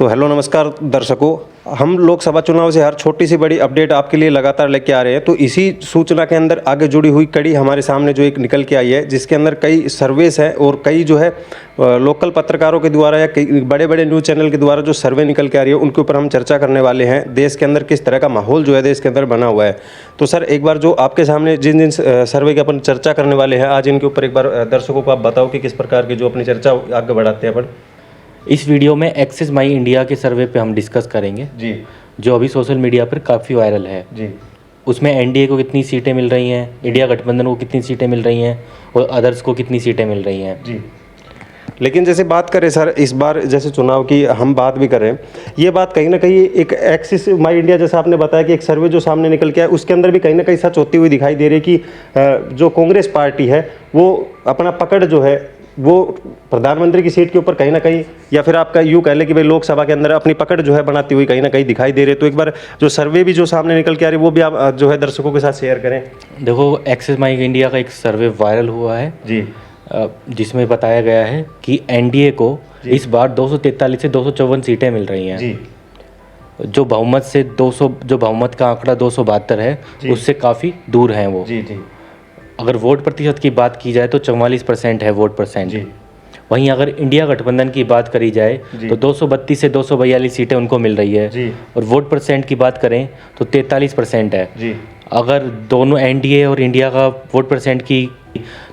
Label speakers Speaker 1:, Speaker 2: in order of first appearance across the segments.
Speaker 1: तो हेलो नमस्कार दर्शकों, हम लोकसभा चुनाव से हर छोटी सी बड़ी अपडेट आपके लिए लगातार लेके आ रहे हैं। तो इसी सूचना के अंदर आगे जुड़ी हुई कड़ी हमारे सामने जो एक निकल के आई है, जिसके अंदर कई सर्वेस हैं और कई जो है लोकल पत्रकारों के द्वारा या कई बड़े बड़े न्यूज़ चैनल के द्वारा जो सर्वे निकल के आ रही है, उनके ऊपर हम चर्चा करने वाले हैं। देश के अंदर किस तरह का माहौल जो है देश के अंदर बना हुआ है। तो सर, एक बार जो आपके सामने जिन जिन सर्वे की अपन चर्चा करने वाले हैं आज, इनके ऊपर एक बार दर्शकों को आप बताओ कि किस प्रकार की जो अपनी चर्चा आगे बढ़ाते हैं अपन।
Speaker 2: इस वीडियो में एक्सिस माई इंडिया के सर्वे पे हम डिस्कस करेंगे
Speaker 1: जी,
Speaker 2: जो अभी सोशल मीडिया पर काफ़ी वायरल है।
Speaker 1: जी,
Speaker 2: उसमें एनडीए को कितनी सीटें मिल रही हैं, इंडिया गठबंधन को कितनी सीटें मिल रही हैं और अदर्स को कितनी सीटें मिल रही हैं।
Speaker 1: जी। लेकिन जैसे बात करें सर, इस बार जैसे चुनाव की हम बात भी करें, ये बात कहीं ना कहीं एक एक्सिस माई इंडिया, जैसा आपने बताया कि एक सर्वे जो सामने निकल के आया, उसके अंदर भी कहीं ना कहीं सच होती हुई दिखाई दे रही है कि जो कांग्रेस पार्टी है वो अपना पकड़ जो है वो प्रधानमंत्री की सीट के ऊपर कहीं ना कहीं, या फिर आपका यूँ कह लें कि भाई लोकसभा के अंदर अपनी पकड़ जो है बनाती हुई कहीं ना कहीं दिखाई दे रही है। तो एक बार जो सर्वे भी जो सामने निकल के आ रही है वो भी आप जो है दर्शकों के साथ शेयर करें।
Speaker 2: देखो, एक्सिस माई इंडिया का एक सर्वे वायरल हुआ है
Speaker 1: जी,
Speaker 2: जिसमें बताया गया है कि एनडीए को इस बार 243 से 254 सीटें मिल रही हैं।
Speaker 1: जी,
Speaker 2: जो बहुमत से 200, जो बहुमत का आंकड़ा 272 है, उससे काफ़ी दूर हैं वो।
Speaker 1: जी, जी,
Speaker 2: अगर वोट प्रतिशत की बात की जाए तो 44% है वोट परसेंट।
Speaker 1: जी,
Speaker 2: वहीं अगर इंडिया गठबंधन की बात करी जाए तो 232 से 242 सीटें उनको मिल रही है
Speaker 1: जी,
Speaker 2: और वोट परसेंट की बात करें तो 43% है।
Speaker 1: जी,
Speaker 2: अगर दोनों एनडीए और इंडिया का वोट परसेंट की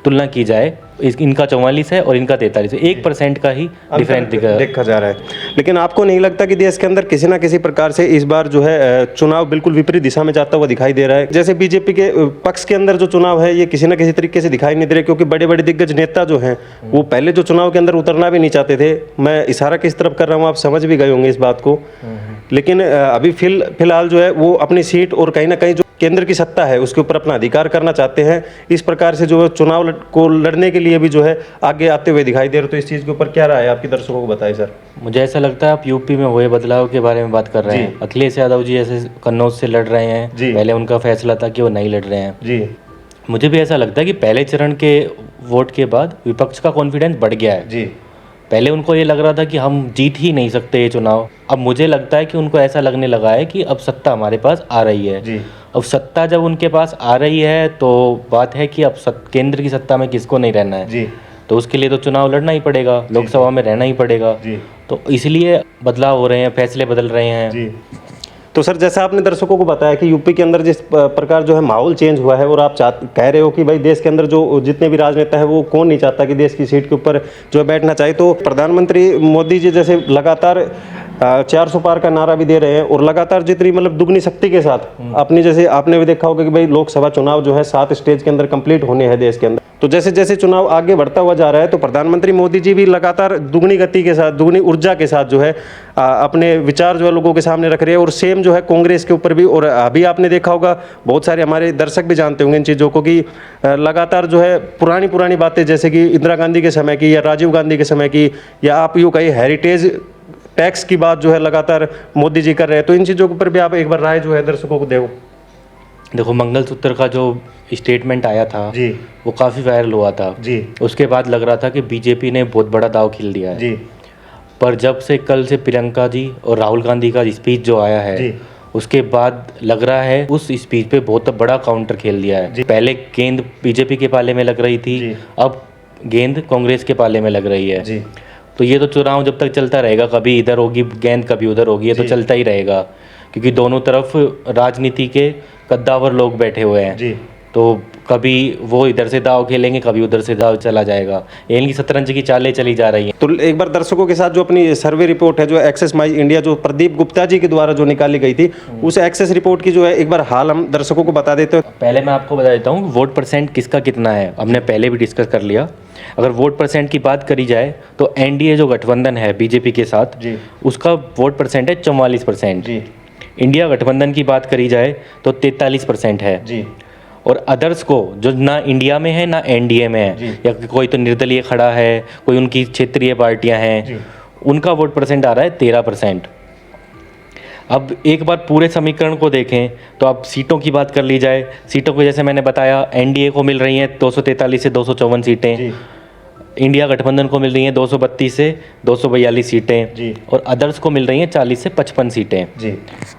Speaker 2: तुलना की जाए, इनका 44 है और इनका 43 है, 1% का ही डिफरेंस
Speaker 1: देखा जा रहा है। लेकिन आपको नहीं लगता कि देश के अंदर किसी ना किसी प्रकार से इस बार जो है चुनाव बिल्कुल विपरीत दिशा में जाता हुआ दिखाई दे रहा है? जैसे बीजेपी के पक्ष के अंदर जो चुनाव है ये किसी ना किसी तरीके से दिखाई नहीं दे रहे, क्योंकि बड़े बड़े दिग्गज नेता जो हैं वो पहले जो चुनाव के अंदर उतरना भी नहीं चाहते थे। मैं इशारा किस तरफ कर रहा हूँ आप समझ भी गए होंगे इस बात को। लेकिन अभी फिलहाल जो है वो अपनी सीट और कहीं ना कहीं जो केंद्र की सत्ता है उसके ऊपर अपना अधिकार करना चाहते हैं। इस प्रकार से जो है चुनाव को लड़ने के लिए भी जो है आगे आते हुए दिखाई दे रहे। तो इस चीज़ के ऊपर क्या राय है आपकी, दर्शकों को बताएं सर।
Speaker 2: मुझे ऐसा लगता है आप यूपी में हुए बदलाव के बारे में बात कर रहे हैं। अखिलेश यादव जी ऐसे कन्नौज से लड़ रहे हैं, पहले उनका फैसला था कि वो नहीं लड़ रहे हैं।
Speaker 1: जी,
Speaker 2: मुझे भी ऐसा लगता है कि पहले चरण के वोट के बाद विपक्ष का कॉन्फिडेंस बढ़ गया है।
Speaker 1: जी,
Speaker 2: पहले उनको ये लग रहा था कि हम जीत ही नहीं सकते ये चुनाव। अब मुझे लगता है कि उनको ऐसा लगने लगा है कि अब सत्ता हमारे पास आ रही है।
Speaker 1: जी,
Speaker 2: अब सत्ता जब उनके पास आ रही है तो बात है कि अब केंद्र की सत्ता में किसको नहीं रहना है।
Speaker 1: जी,
Speaker 2: तो उसके लिए तो चुनाव लड़ना ही पड़ेगा, लोकसभा में रहना ही पड़ेगा।
Speaker 1: जी,
Speaker 2: तो इसलिए बदलाव हो रहे हैं, फैसले बदल रहे हैं।
Speaker 1: जी। तो सर, जैसा आपने दर्शकों को बताया कि यूपी के अंदर जिस प्रकार जो है माहौल चेंज हुआ है, और आप कह रहे हो कि भाई देश के अंदर जो जितने भी राजनेता है वो कौन नहीं चाहता कि देश की सीट के ऊपर जो है बैठना चाहे। तो प्रधानमंत्री मोदी जी जैसे लगातार 400 पार का नारा भी दे रहे हैं और लगातार जितनी मतलब दुगनी शक्ति के साथ अपनी, जैसे आपने भी देखा होगा कि भाई लोकसभा चुनाव जो है 7 स्टेज के अंदर कंप्लीट होने हैं देश के अंदर। तो जैसे जैसे चुनाव आगे बढ़ता हुआ जा रहा है तो प्रधानमंत्री मोदी जी भी लगातार दुगनी गति के साथ, दुगनी ऊर्जा के साथ जो है अपने विचार जो है लोगों के सामने रख रहे हैं। और सेम जो है कांग्रेस के ऊपर भी, और अभी आपने देखा होगा बहुत सारे हमारे दर्शक भी जानते होंगे इन चीज़ों को कि लगातार जो है पुरानी पुरानी बातें, जैसे कि इंदिरा गांधी के समय की या राजीव गांधी के समय की, या आप यूँ कहीं हेरिटेज टैक्स की बात जो है लगातार मोदी जी कर रहे हैं। तो इन चीज़ों के ऊपर भी आप एक बार राय जो है दर्शकों को
Speaker 2: देखो, मंगलसूत्र का जो स्टेटमेंट आया था
Speaker 1: जी,
Speaker 2: वो काफ़ी वायरल हुआ था
Speaker 1: जी,
Speaker 2: उसके बाद लग रहा था कि बीजेपी ने बहुत बड़ा दाव खेल दिया है
Speaker 1: जी,
Speaker 2: पर जब से कल से प्रियंका जी और राहुल गांधी का स्पीच जो आया है
Speaker 1: जी,
Speaker 2: उसके बाद लग रहा है उस स्पीच पे बहुत बड़ा काउंटर खेल दिया है। पहले गेंद बीजेपी के पाले में लग रही थी, अब गेंद कांग्रेस के पाले में लग रही है।
Speaker 1: जी,
Speaker 2: तो ये तो चुनाव जब तक चलता रहेगा, कभी इधर होगी गेंद कभी उधर होगी, ये तो चलता ही रहेगा, क्योंकि दोनों तरफ राजनीति के कद्दावर लोग बैठे हुए हैं।
Speaker 1: जी।
Speaker 2: तो कभी वो इधर से दाव खेलेंगे, कभी उधर से दाव चला जाएगा। इनकी शतरंज की चालें चली जा रही हैं।
Speaker 1: तो एक बार दर्शकों के साथ जो अपनी सर्वे रिपोर्ट है जो एक्सेस माई इंडिया जो प्रदीप गुप्ता जी के द्वारा जो निकाली गई थी, उस एक्सेस रिपोर्ट की जो है एक बार हाल हम दर्शकों को बता देते हैं।
Speaker 2: पहले मैं आपको बता देता हूँ वोट परसेंट किसका कितना है, हमने पहले भी डिस्कस कर लिया। अगर वोट परसेंट की बात करी जाए तो एनडीए जो गठबंधन है बीजेपी के साथ, उसका वोट परसेंट है 44%। इंडिया गठबंधन की बात करी जाए तो 43% है जी। और अदर्स को जो ना इंडिया में है ना एनडीए में है, या कोई तो निर्दलीय खड़ा है, कोई उनकी क्षेत्रीय पार्टियां हैं, उनका वोट परसेंट आ रहा है 13%। अब एक बार पूरे समीकरण को देखें तो अब सीटों की बात कर ली जाए। सीटों को जैसे मैंने बताया एनडीए को मिल रही हैं 243 से 254 सीटें, इंडिया गठबंधन को मिल रही हैं 232 से 242 सीटें
Speaker 1: जी।
Speaker 2: और अदर्स को मिल रही हैं 40 से 55 सीटें।
Speaker 1: जी।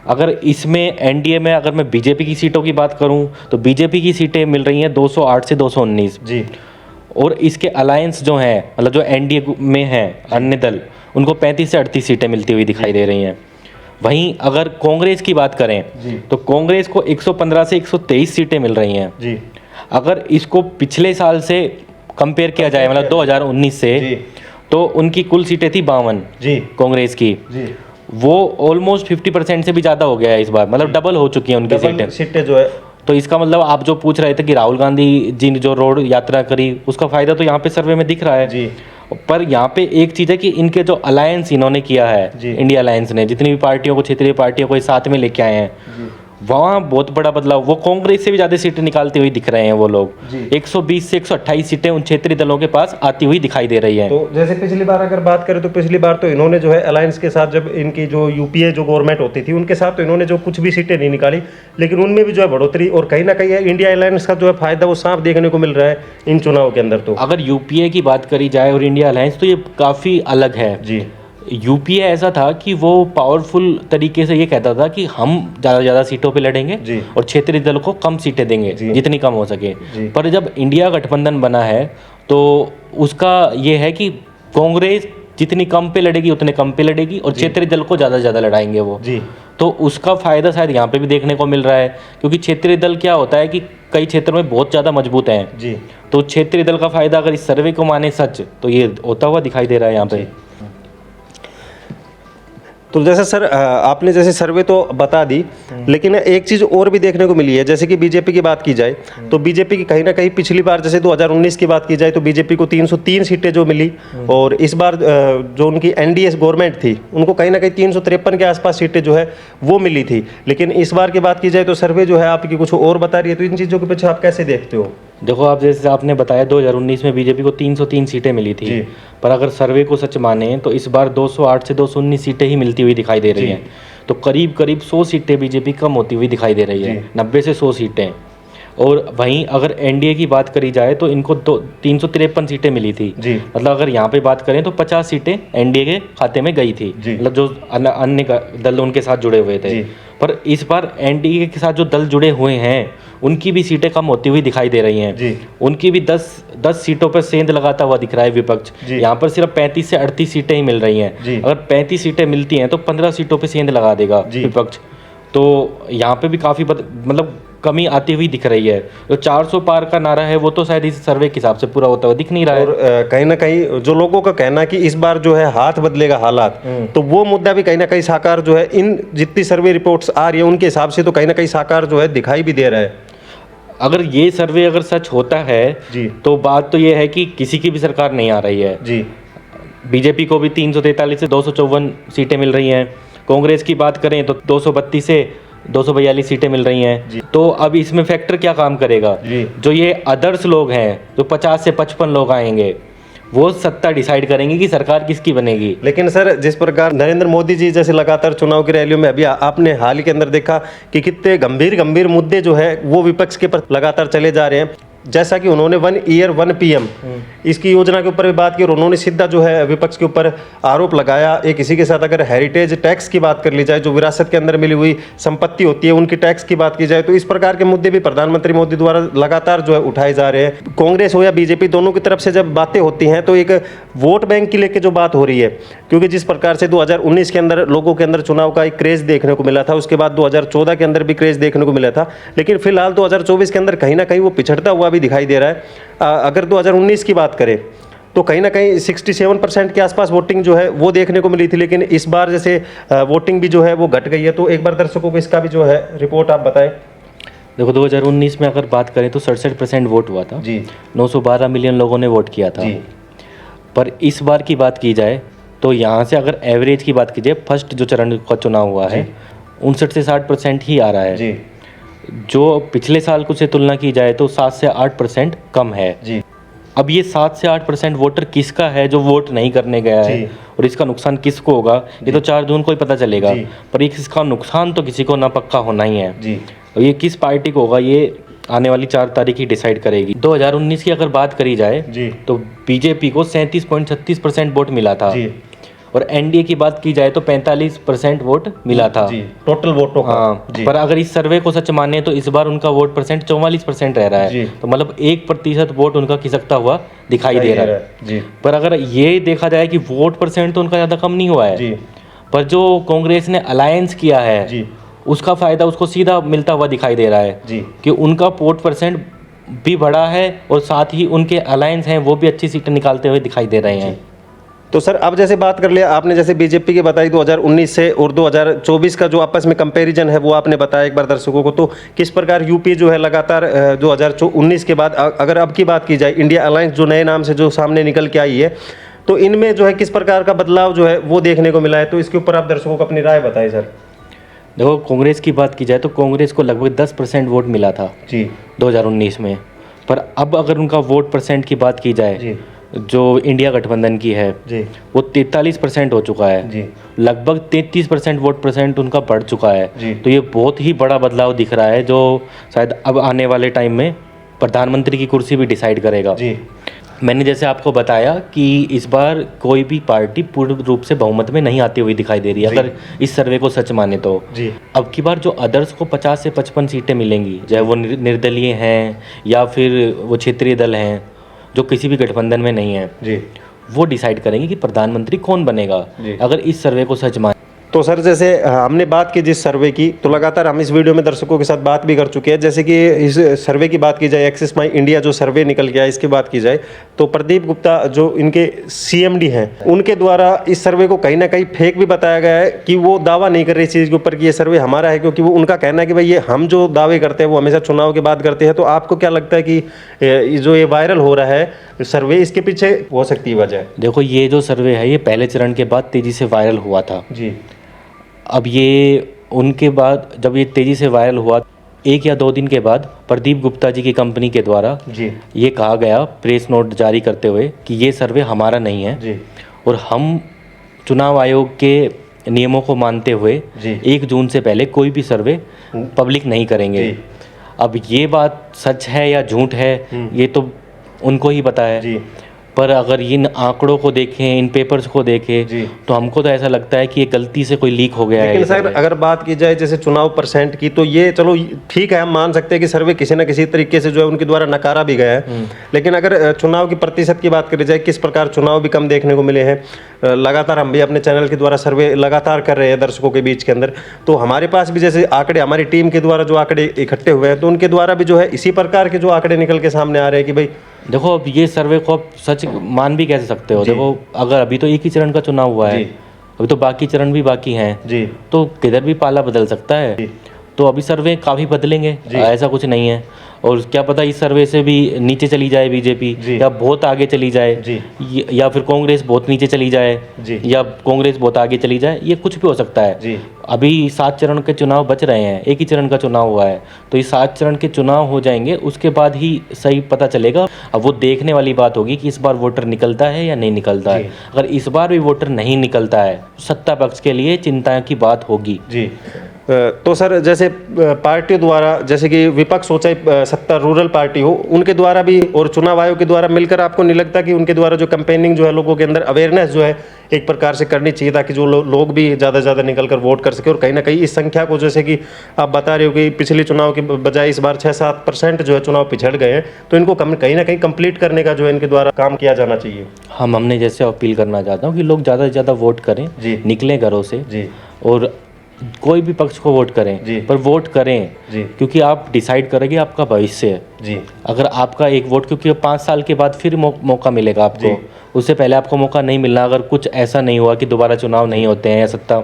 Speaker 2: अगर इसमें एनडीए में अगर मैं बीजेपी की सीटों की बात करूं तो बीजेपी की सीटें मिल रही हैं 208 से 219
Speaker 1: जी।
Speaker 2: और इसके अलायंस जो हैं मतलब जो एनडीए में हैं अन्य दल उनको 35 से 38 सीटें मिलती हुई दिखाई दे रही हैं। वहीं अगर कांग्रेस की बात करें
Speaker 1: जी।
Speaker 2: तो कांग्रेस को 115 से 123 सीटें मिल रही हैं।
Speaker 1: जी।
Speaker 2: अगर इसको पिछले साल से कंपेयर किया जाए मतलब 2019 से
Speaker 1: जी।
Speaker 2: तो उनकी कुल सीटें थी 52
Speaker 1: जी।
Speaker 2: कांग्रेस की,
Speaker 1: जी।
Speaker 2: वो ऑलमोस्ट 50% से भी ज़्यादा हो गया है इस बार, मतलब डबल हो चुकी हैं उनकी सीटें।
Speaker 1: सीटें जो है,
Speaker 2: तो इसका मतलब आप जो पूछ रहे थे कि राहुल गांधी जी ने जो रोड यात्रा करी उसका फायदा तो यहाँ पे सर्वे में दिख रहा है
Speaker 1: जी।
Speaker 2: पर यहाँ पे एक चीज़ है कि इनके जो अलायंस इन्होंने किया है
Speaker 1: जी।
Speaker 2: इंडिया अलायंस ने जितनी भी पार्टियों को क्षेत्रीय पार्टियों को इस साथ में लेके आए हैं वहाँ बहुत बड़ा बदलाव, वो कांग्रेस से भी ज़्यादा सीटें निकालते हुए दिख रहे हैं वो लोग।
Speaker 1: जी।
Speaker 2: 120 से 128 सीटें उन क्षेत्रीय दलों के पास आती हुई दिखाई दे रही हैं।
Speaker 1: तो जैसे पिछली बार अगर बात करें तो पिछली बार तो इन्होंने जो है अलायंस के साथ, जब इनकी जो यूपीए जो गवर्नमेंट होती थी उनके साथ तो इन्होंने जो कुछ भी सीटें नहीं निकाली, लेकिन उनमें भी जो है बढ़ोतरी और कहीं ना कहीं इंडिया अलायंस का जो है फायदा वो साफ देखने को मिल रहा है इन चुनाव के अंदर। तो
Speaker 2: अगर यूपीए की बात करी जाए और इंडिया अलायंस तो ये काफ़ी अलग है।
Speaker 1: जी।
Speaker 2: यूपीए ऐसा था कि वो पावरफुल तरीके से ये कहता था कि हम ज़्यादा से ज़्यादा सीटों पे लड़ेंगे
Speaker 1: जी।
Speaker 2: और क्षेत्रीय दल को कम सीटें देंगे
Speaker 1: जी।
Speaker 2: जितनी कम हो सके।
Speaker 1: जी।
Speaker 2: पर जब इंडिया गठबंधन बना है तो उसका ये है कि कांग्रेस जितनी कम पे लड़ेगी उतने कम पे लड़ेगी और क्षेत्रीय दल को ज़्यादा से ज़्यादा लड़ाएंगे वो।
Speaker 1: जी।
Speaker 2: तो उसका फ़ायदा शायद यहाँ पे भी देखने को मिल रहा है क्योंकि क्षेत्रीय दल क्या होता है कि कई क्षेत्रों में बहुत ज़्यादा मजबूत हैं।
Speaker 1: जी।
Speaker 2: तो क्षेत्रीय दल का फ़ायदा अगर इस सर्वे को माने सच तो ये होता हुआ दिखाई दे रहा है यहाँ पे।
Speaker 1: तो जैसे सर आपने जैसे सर्वे तो बता दी, लेकिन एक चीज़ और भी देखने को मिली है, जैसे कि बीजेपी की बात की जाए तो बीजेपी की कहीं ना कहीं पिछली बार जैसे 2019 की बात की जाए तो बीजेपी को 303 सीटें जो मिली और इस बार जो उनकी एनडीए गवर्नमेंट थी उनको कहीं ना कहीं 353 के आसपास सीटें जो है वो मिली थी। लेकिन इस बार की बात की जाए तो सर्वे जो है आपकी कुछ और बता रही है, तो इन चीज़ों के पीछे आप कैसे देखते हो?
Speaker 2: देखो आप जैसे आपने बताया 2019 में बीजेपी को 303 सीटें मिली थी
Speaker 1: जी।
Speaker 2: पर अगर सर्वे को सच माने तो इस बार 208 से 219 सीटें ही मिलती हुई दिखाई दे रही
Speaker 1: जी।
Speaker 2: हैं। तो करीब करीब 100 सीटें बीजेपी कम होती हुई दिखाई दे रही है,
Speaker 1: जी।
Speaker 2: 90 से 100 सीटें। और वहीं अगर एनडीए की बात करी जाए तो इनको 353 सीटें मिली थी।
Speaker 1: जी।
Speaker 2: मतलब अगर यहाँ पे बात करें तो 50 सीटें एनडीए के खाते में गई थी,
Speaker 1: जी।
Speaker 2: मतलब जो अन्य दल उनके साथ जुड़े हुए थे।
Speaker 1: जी।
Speaker 2: पर इस बार एनडीए के साथ जो दल जुड़े हुए हैं उनकी भी सीटें कम होती हुई दिखाई दे रही हैं।
Speaker 1: जी।
Speaker 2: उनकी भी 10 सीटों पर सेंध लगाता हुआ दिख रहा है विपक्ष।
Speaker 1: जी।
Speaker 2: यहाँ पर सिर्फ 35 से 38 सीटें ही मिल रही हैं।
Speaker 1: जी।
Speaker 2: अगर 35 सीटें मिलती हैं तो 15 सीटों पे सेंध लगा देगा
Speaker 1: जी।
Speaker 2: विपक्ष। तो यहाँ पे भी काफ़ी मतलब कमी आती हुई दिख रही है। जो 400 पार का नारा है वो तो शायद इस सर्वे के हिसाब से पूरा होता हुआ दिख नहीं रहा है।
Speaker 1: और कहीं ना कहीं जो लोगों का कहना है कि इस बार जो है हाथ बदलेगा हालात, तो वो मुद्दा भी कहीं ना कहीं साकार जो है इन जितनी सर्वे रिपोर्ट्स आ रही है उनके हिसाब से तो कहीं ना कहीं साकार जो है दिखाई भी दे रहा है।
Speaker 2: अगर ये सर्वे अगर सच होता है
Speaker 1: जी।
Speaker 2: तो बात तो ये है कि किसी की भी सरकार नहीं आ रही है।
Speaker 1: जी।
Speaker 2: बीजेपी को भी 343 से 254 सीटें मिल रही हैं। कांग्रेस की बात करें तो 232 से 242 सीटें मिल रही हैं। तो अब इसमें फैक्टर क्या काम करेगा?
Speaker 1: जी।
Speaker 2: जो ये अदर्स लोग हैं जो 50 से 55 लोग आएंगे वो सत्ता डिसाइड करेंगे कि सरकार किसकी बनेगी।
Speaker 1: लेकिन सर जिस प्रकार नरेंद्र मोदी जी जैसे लगातार चुनाव की रैलियों में अभी आपने हाल ही के अंदर देखा कि कितने गंभीर मुद्दे जो है वो विपक्ष के पर लगातार चले जा रहे हैं, जैसा कि उन्होंने 1 ईयर 1 PM इसकी योजना के ऊपर भी बात की और उन्होंने सीधा जो है विपक्ष के ऊपर आरोप लगाया। एक इसी के साथ अगर हेरिटेज टैक्स की बात कर ली जाए, जो विरासत के अंदर मिली हुई संपत्ति होती है उनकी टैक्स की बात की जाए, तो इस प्रकार के मुद्दे भी प्रधानमंत्री मोदी द्वारा लगातार जो है उठाए जा रहे हैं। कांग्रेस हो या बीजेपी दोनों की तरफ से जब बातें होती हैं तो एक वोट बैंक की लेके जो बात हो रही है, क्योंकि जिस प्रकार से 2019 के अंदर लोगों के अंदर चुनाव का एक क्रेज देखने को मिला था, उसके बाद 2014 के अंदर भी क्रेज देखने को मिला था, लेकिन फिलहाल 2024 के अंदर कहीं ना कहीं वो पिछड़ता हुआ भी दिखाई दे रहा है। अगर 2019 की बात करें तो कहीं ना कहीं 67% के आसपास वोटिंग जो है वो देखने को मिली थी, लेकिन इस बार जैसे वोटिंग भी जो है वो घट गई है। तो एक बार दर्शकों को इसका भी जो है रिपोर्ट आप बताएं।
Speaker 2: देखो 2019 में अगर बात करें तो 67% वोट हुआ था
Speaker 1: जी।
Speaker 2: 912 मिलियन लोगों ने वोट किया था।
Speaker 1: जी।
Speaker 2: पर इस बार की बात की जाए तो यहाँ से अगर एवरेज की बात कीजिए, फर्स्ट जो चरण का चुनाव हुआ है 59 से 60% ही आ रहा है।
Speaker 1: जी।
Speaker 2: जो पिछले साल को से तुलना की जाए तो 7 से 8% कम है।
Speaker 1: जी।
Speaker 2: अब ये 7 से 8% वोटर किसका है जो वोट नहीं करने गया है और इसका नुकसान किसको होगा ये तो 4 जून को ही पता चलेगा। पर इसका नुकसान तो किसी को ना पक्का होना ही है।
Speaker 1: जी।
Speaker 2: और ये किस पार्टी को होगा ये आने वाली 4 तारीख ही डिसाइड करेगी। 2019 की अगर बात करी जाए
Speaker 1: जी
Speaker 2: तो बीजेपी को 37.36% वोट मिला था
Speaker 1: जी
Speaker 2: और एनडीए की बात की जाए तो 45% वोट मिला था।
Speaker 1: जी, टोटल वोटों का।
Speaker 2: हाँ,
Speaker 1: जी
Speaker 2: पर अगर इस सर्वे को सच माने तो इस बार उनका वोट परसेंट 44% रह रहा
Speaker 1: जी।
Speaker 2: है, तो मतलब 1% वोट उनका खिसकता हुआ दिखाई दे रहा है।
Speaker 1: जी
Speaker 2: पर अगर ये देखा जाए कि वोट परसेंट तो उनका ज़्यादा कम नहीं हुआ है,
Speaker 1: जी
Speaker 2: पर जो कांग्रेस ने अलायंस किया है
Speaker 1: जी
Speaker 2: उसका फायदा उसको सीधा मिलता हुआ दिखाई दे रहा है
Speaker 1: जी
Speaker 2: कि उनका वोट परसेंट भी बढ़ा है और साथ ही उनके अलायंस हैं वो भी अच्छी सीटें निकालते हुए दिखाई दे रहे हैं।
Speaker 1: तो सर अब जैसे बात कर लिया आपने, जैसे बीजेपी की बताई 2019 से और 2024 का जो आपस में कंपैरिजन है वो आपने बताया एक बार दर्शकों को, तो किस प्रकार यूपी जो है लगातार 2019 के बाद अगर अब की बात की जाए, इंडिया अलायंस जो नए नाम से जो सामने निकल के आई है, तो इनमें जो है किस प्रकार का बदलाव जो है वो देखने को मिला है, तो इसके ऊपर आप दर्शकों को अपनी राय बताएं सर।
Speaker 2: देखो, कांग्रेस की बात की जाए तो कांग्रेस को लगभग 10% वोट मिला था
Speaker 1: जी
Speaker 2: 2019 में, पर अब अगर उनका वोट परसेंट की बात की जाए
Speaker 1: जी
Speaker 2: जो इंडिया गठबंधन की है
Speaker 1: जी
Speaker 2: वो 43% हो चुका है।
Speaker 1: जी
Speaker 2: लगभग 33% वोट परसेंट उनका बढ़ चुका है।
Speaker 1: जी।
Speaker 2: तो ये बहुत ही बड़ा बदलाव दिख रहा है जो शायद अब आने वाले टाइम में प्रधानमंत्री की कुर्सी भी डिसाइड करेगा।
Speaker 1: जी
Speaker 2: मैंने जैसे आपको बताया कि इस बार कोई भी पार्टी पूर्ण रूप से बहुमत में नहीं आती हुई दिखाई दे रही है, अगर इस सर्वे को सच माने तो।
Speaker 1: जी
Speaker 2: अब की बार जो अदर्स को 50 से 55 सीटें मिलेंगी, चाहे वो निर्दलीय हैं या फिर वो क्षेत्रीय दल हैं जो किसी भी गठबंधन में नहीं है,
Speaker 1: जी
Speaker 2: वो डिसाइड करेंगे कि प्रधानमंत्री कौन बनेगा, अगर इस सर्वे को सच माने।
Speaker 1: तो सर जैसे हमने बात की जिस सर्वे की, तो लगातार हम इस वीडियो में दर्शकों के साथ बात भी कर चुके हैं, जैसे कि इस सर्वे की बात की जाए, एक्सिस माई इंडिया जो सर्वे निकल गया इसकी बात की जाए, तो प्रदीप गुप्ता जो इनके सीएमडी हैं उनके द्वारा इस सर्वे को कहीं ना कहीं फेक भी बताया गया है कि वो दावा नहीं कर रहे इस चीज़ के ऊपर कि ये सर्वे हमारा है, क्योंकि वो उनका कहना है कि भाई ये हम जो दावे करते हैं वो हमेशा चुनाव के बाद करते हैं। तो आपको क्या लगता है कि जो ये वायरल हो रहा है सर्वे, इसके पीछे हो सकती है वजह?
Speaker 2: देखो, ये जो सर्वे है ये पहले चरण के बाद तेज़ी से वायरल हुआ था।
Speaker 1: जी
Speaker 2: अब ये उनके बाद जब ये तेज़ी से वायरल हुआ, 1 या 2 दिन के बाद प्रदीप गुप्ता जी की कंपनी के द्वारा
Speaker 1: जी
Speaker 2: ये कहा गया प्रेस नोट जारी करते हुए कि ये सर्वे हमारा नहीं है
Speaker 1: जी
Speaker 2: और हम चुनाव आयोग के नियमों को मानते हुए
Speaker 1: जी
Speaker 2: 1 जून से पहले कोई भी सर्वे पब्लिक नहीं करेंगे।
Speaker 1: जी।
Speaker 2: अब ये बात सच है या झूठ है ये तो उनको ही पता है,
Speaker 1: जी
Speaker 2: पर अगर इन आंकड़ों को देखें, इन पेपर्स को देखें,
Speaker 1: जी।
Speaker 2: तो हमको तो ऐसा लगता है कि ये गलती से कोई लीक हो गया है।
Speaker 1: लेकिन सर अगर बात की जाए जैसे चुनाव परसेंट की, तो ये चलो ठीक है, हम मान सकते हैं कि सर्वे किसी न किसी तरीके से जो है उनके द्वारा नकारा भी गया है, लेकिन अगर चुनाव की प्रतिशत की बात करी जाए, किस प्रकार चुनाव भी कम देखने को मिले हैं, लगातार हम भी अपने चैनल के द्वारा सर्वे लगातार कर रहे हैं दर्शकों के बीच के अंदर, तो हमारे पास भी जैसे आंकड़े हमारी टीम के द्वारा जो आंकड़े इकट्ठे हुए हैं, तो उनके द्वारा भी जो है इसी प्रकार के जो आंकड़े निकल के सामने आ रहे हैं कि भाई
Speaker 2: देखो, अब ये सर्वे को आप सच मान भी कैसे सकते हो। देखो, अगर अभी तो एक ही चरण का चुनाव हुआ है, अभी तो बाकी चरण भी बाकी हैं
Speaker 1: जी,
Speaker 2: तो किधर भी पाला बदल सकता है।
Speaker 1: जी।
Speaker 2: तो अभी सर्वे काफ़ी बदलेंगे, ऐसा कुछ नहीं है, और क्या पता इस सर्वे से भी नीचे चली जाए बीजेपी, या बहुत आगे चली जाए, या फिर कांग्रेस बहुत नीचे चली जाए, या कांग्रेस बहुत आगे चली जाए, ये कुछ भी हो सकता है। अभी 7 चरण के चुनाव बच रहे हैं, एक ही चरण का चुनाव हुआ है, तो ये 7 चरण के चुनाव हो जाएंगे, उसके बाद ही सही पता चलेगा। अब वो देखने वाली बात होगी कि इस बार वोटर निकलता है या नहीं निकलता है। अगर इस बार भी वोटर नहीं निकलता है, सत्ता पक्ष के लिए चिंता की बात होगी।
Speaker 1: जी। तो सर जैसे पार्टियों द्वारा, जैसे कि विपक्ष हो चाहे सत्ता रूरल पार्टी हो, उनके द्वारा भी और चुनाव आयोग के द्वारा मिलकर आपको नहीं लगता कि उनके द्वारा जो कैंपेनिंग जो है लोगों के अंदर अवेयरनेस जो है एक प्रकार से करनी चाहिए, ताकि जो लोग भी ज़्यादा से ज़्यादा निकल कर वोट कर सके, और कहीं ना कहीं इस संख्या को, जैसे कि आप बता रहे हो कि पिछले चुनाव के बजाय इस बार 6-7% जो है चुनाव पिछड़ गए हैं, तो इनको कहीं ना कहीं कंप्लीट करने का जो है इनके द्वारा काम किया जाना चाहिए।
Speaker 2: हमने जैसे अपील करना चाहता हूँ कि लोग ज़्यादा से ज़्यादा वोट करें, निकलें घरों से, और कोई भी पक्ष को वोट करें, पर वोट करें क्योंकि आप डिसाइड करेंगे आपका भविष्य है। अगर आपका एक वोट, क्योंकि 5 साल के बाद फिर मौका मिलेगा आपको, उससे पहले आपको मौका नहीं मिलना, अगर कुछ ऐसा नहीं हुआ कि दोबारा चुनाव नहीं होते हैं या सत्ता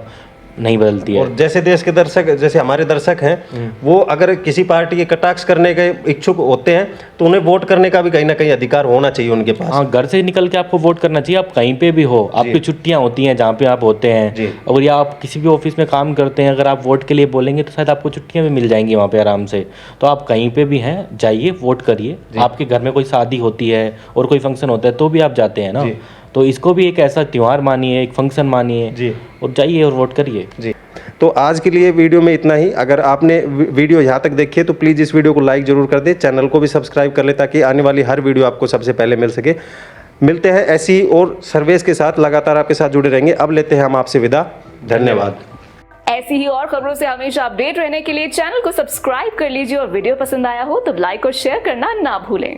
Speaker 2: नहीं बदलती है।
Speaker 1: और जैसे देश के दर्शक, जैसे हमारे दर्शक हैं, वो अगर किसी पार्टी के कटाक्ष करने के इच्छुक होते हैं, तो उन्हें वोट करने का भी कहीं ना कहीं अधिकार होना चाहिए उनके पास।
Speaker 2: हाँ, घर से निकल के आपको वोट करना चाहिए। आप कहीं पे भी हो, आपकी छुट्टियां होती हैं जहाँ पे आप होते हैं, और या आप किसी भी ऑफिस में काम करते हैं, अगर आप वोट के लिए बोलेंगे तो शायद आपको छुट्टियां भी मिल जाएंगी वहाँ पे आराम से। तो आप कहीं पे भी हैं, जाइए वोट करिए। आपके घर में कोई शादी होती है और कोई फंक्शन होता है तो भी आप जाते हैं ना, तो इसको भी एक ऐसा त्यौहार मानिए, एक फंक्शन मानिए, और जाइए और वोट करिए।
Speaker 1: जी। तो आज के लिए वीडियो में इतना ही। अगर आपने वीडियो यहाँ तक देखी है तो प्लीज़ इस वीडियो को लाइक जरूर कर दें, चैनल को भी सब्सक्राइब कर ले ताकि आने वाली हर वीडियो आपको सबसे पहले मिल सके। मिलते हैं ऐसी और सर्वेस के साथ, लगातार आपके साथ जुड़े रहेंगे। अब लेते हैं हम आपसे विदा, धन्यवाद।
Speaker 3: ऐसी ही और खबरों से हमेशा अपडेट रहने के लिए चैनल को सब्सक्राइब कर लीजिए और वीडियो पसंद आया हो तो लाइक और शेयर करना ना भूलें।